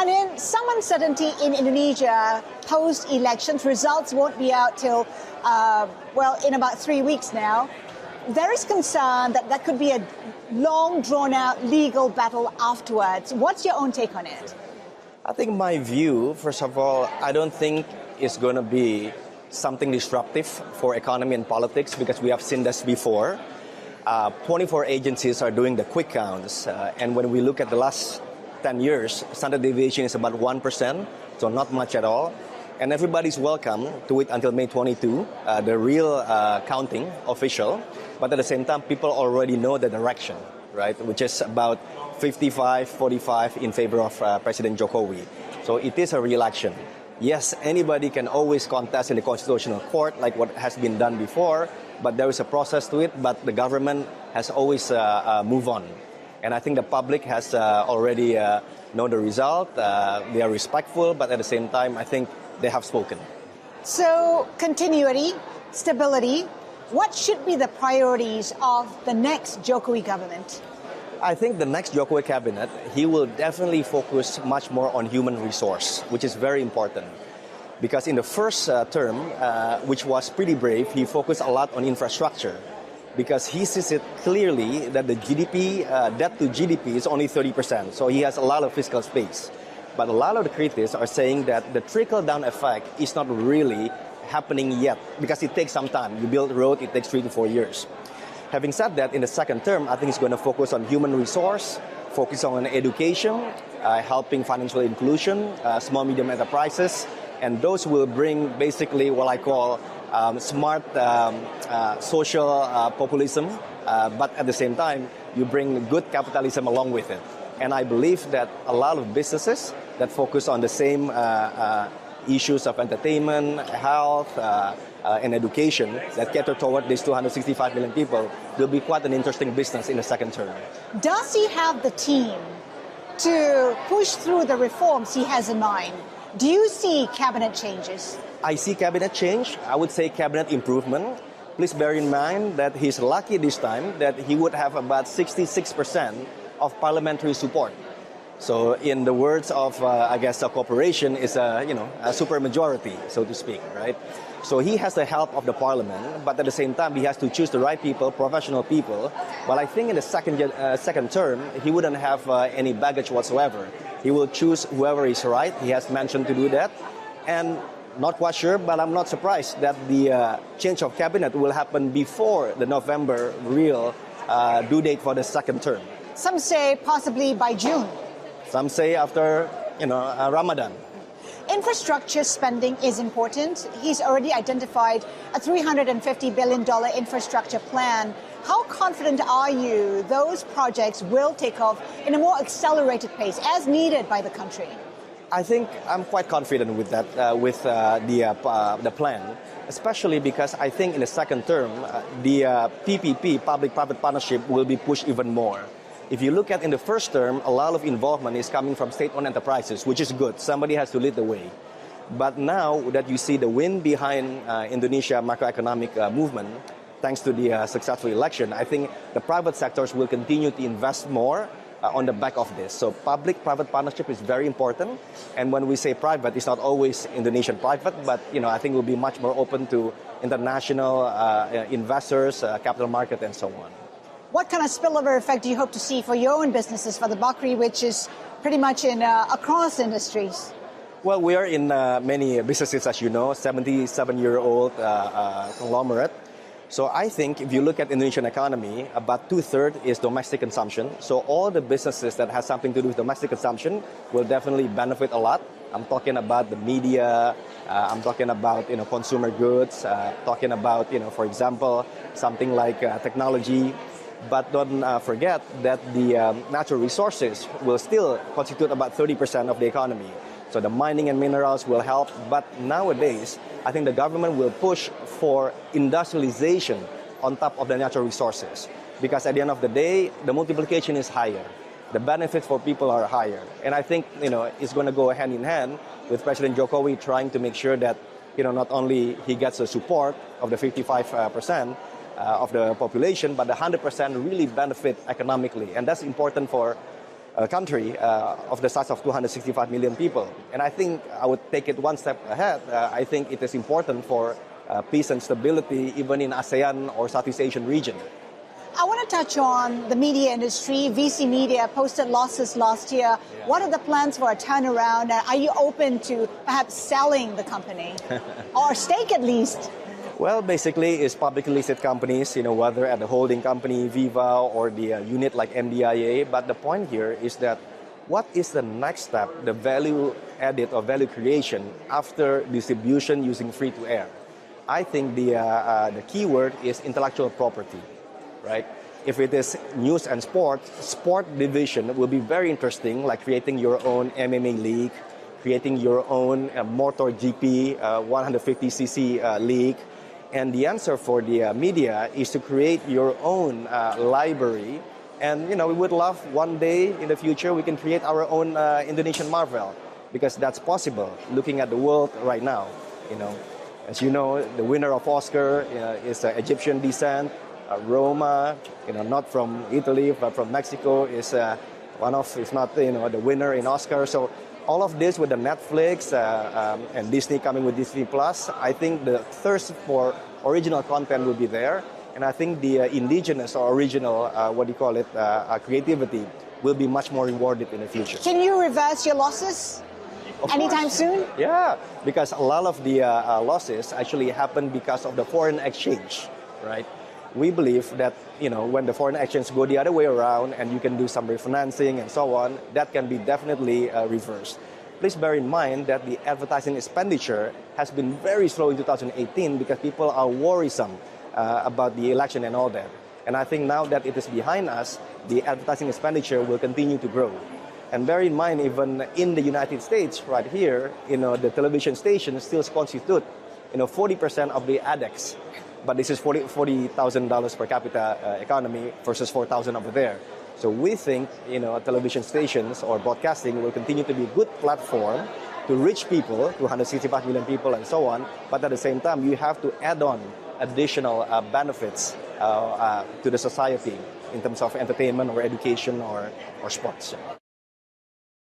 Anindya, some uncertainty in Indonesia post-elections. Results won't be out till, in about 3 weeks now. There is concern that that could be a long, drawn-out legal battle afterwards. What's your own take on it? I think my view, first of all, I don't think it's going to be something disruptive for economy and politics because we have seen this before. 24 agencies are doing the quick counts, and when we look at the last 10 years, standard deviation is about 1%, so not much at all. And everybody's welcome to wait until May 22, the real counting, official. But at the same time, people already know the direction, right, which is about 55-45 in favor of President Jokowi. So it is a re-election. Yes, anybody can always contest in the Constitutional Court like what has been done before, but there is a process to it, but the government has always moved on. And I think the public has already known the result. They are respectful, but at the same time, I think they have spoken. So, continuity, stability, what should be the priorities of the next Jokowi government? I think the next Jokowi cabinet, he will definitely focus much more on human resource, which is very important. Because in the first term, which was pretty brave, he focused a lot on infrastructure. Because he sees it clearly that the GDP, debt to GDP is only 30%. So he has a lot of fiscal space. But a lot of the critics are saying that the trickle-down effect is not really happening yet because it takes some time. You build a road, it takes 3 to 4 years. Having said that, in the second term, I think he's going to focus on human resource, focus on education, helping financial inclusion, small, medium enterprises, and those will bring basically what I call smart social populism, but at the same time, you bring good capitalism along with it. And I believe that a lot of businesses that focus on the same issues of entertainment, health, and education that cater toward these 265 million people will be quite an interesting business in the second term. Does he have the team to push through the reforms he has in mind? Do you see cabinet changes? I see cabinet change. I would say cabinet improvement. Please bear in mind that he's lucky this time that he would have about 66% of parliamentary support. So in the words of, I guess, a corporation is a super majority, so to speak, right? So he has the help of the parliament, but at the same time, he has to choose the right people, professional people. But I think in the second term, he wouldn't have any baggage whatsoever. He will choose whoever is right. He has mentioned to do that. And not quite sure, but I'm not surprised that the change of cabinet will happen before the November real due date for the second term. Some say possibly by June. Some say after, Ramadan. Infrastructure spending is important. He's already identified a $350 billion infrastructure plan. How confident are you those projects will take off in a more accelerated pace as needed by the country? I think I'm quite confident with that, with the plan, especially because I think in the second term, the PPP, public-private partnership, will be pushed even more. If you look at in the first term, a lot of involvement is coming from state-owned enterprises, which is good. Somebody has to lead the way. But now that you see the wind behind Indonesia macroeconomic movement, thanks to the successful election, I think the private sectors will continue to invest more on the back of this. So public-private partnership is very important. And when we say private, it's not always Indonesian private, but I think we'll be much more open to international investors, capital market, and so on. What kind of spillover effect do you hope to see for your own businesses, for the Bakrie, which is pretty much in across industries? Well, we are in many businesses, as you know, 77-year-old conglomerate. So I think if you look at Indonesian economy, about 2/3 is domestic consumption. So all the businesses that has something to do with domestic consumption will definitely benefit a lot. I'm talking about the media, I'm talking about consumer goods, talking about for example something like technology. But don't forget that the natural resources will still constitute about 30% of the economy. So the mining and minerals will help. But nowadays, I think the government will push for industrialization on top of the natural resources. Because at the end of the day, the multiplication is higher. The benefits for people are higher. And I think, it's going to go hand in hand with President Jokowi trying to make sure that, not only he gets the support of the 55%, of the population, but the 100% really benefit economically. And that's important for country of the size of 265 million people. And I think I would take it one step ahead. I think it is important for peace and stability even in ASEAN or Southeast Asian region. I want to touch on the media industry. VC Media posted losses last year. Yeah. What are the plans for a turnaround? Are you open to perhaps selling the company or stake at least? Well, basically, it's publicly listed companies, whether at the holding company, Viva, or the unit like MDIA. But the point here is that what is the next step, the value added or value creation after distribution using free-to-air? I think the key word is intellectual property, right? If it is news and sport division will be very interesting, like creating your own MMA league, creating your own MotoGP 150cc league. And the answer for the media is to create your own library. And, we would love one day in the future we can create our own Indonesian Marvel, because that's possible looking at the world right now. As you know, the winner of Oscar is Egyptian descent. Roma, not from Italy, but from Mexico, is one of, if not, the winner in Oscar. So all of this with the Netflix and Disney coming with Disney Plus, I think the thirst for original content will be there. And I think the indigenous or original, creativity will be much more rewarded in the future. Can you reverse your losses anytime soon? Yeah, because a lot of the losses actually happen because of the foreign exchange, right? We believe that, when the foreign exchange go the other way around and you can do some refinancing and so on, that can be definitely reversed. Please bear in mind that the advertising expenditure has been very slow in 2018 because people are worrisome about the election and all that. And I think now that it is behind us, the advertising expenditure will continue to grow. And bear in mind, even in the United States, right here, the television stations still constitute, 40% of the ADEX. But this is $40,000 per capita economy versus 4,000 over there. So we think, television stations or broadcasting will continue to be a good platform to reach people, 265 million people and so on. But at the same time, you have to add on additional benefits to the society in terms of entertainment or education or sports.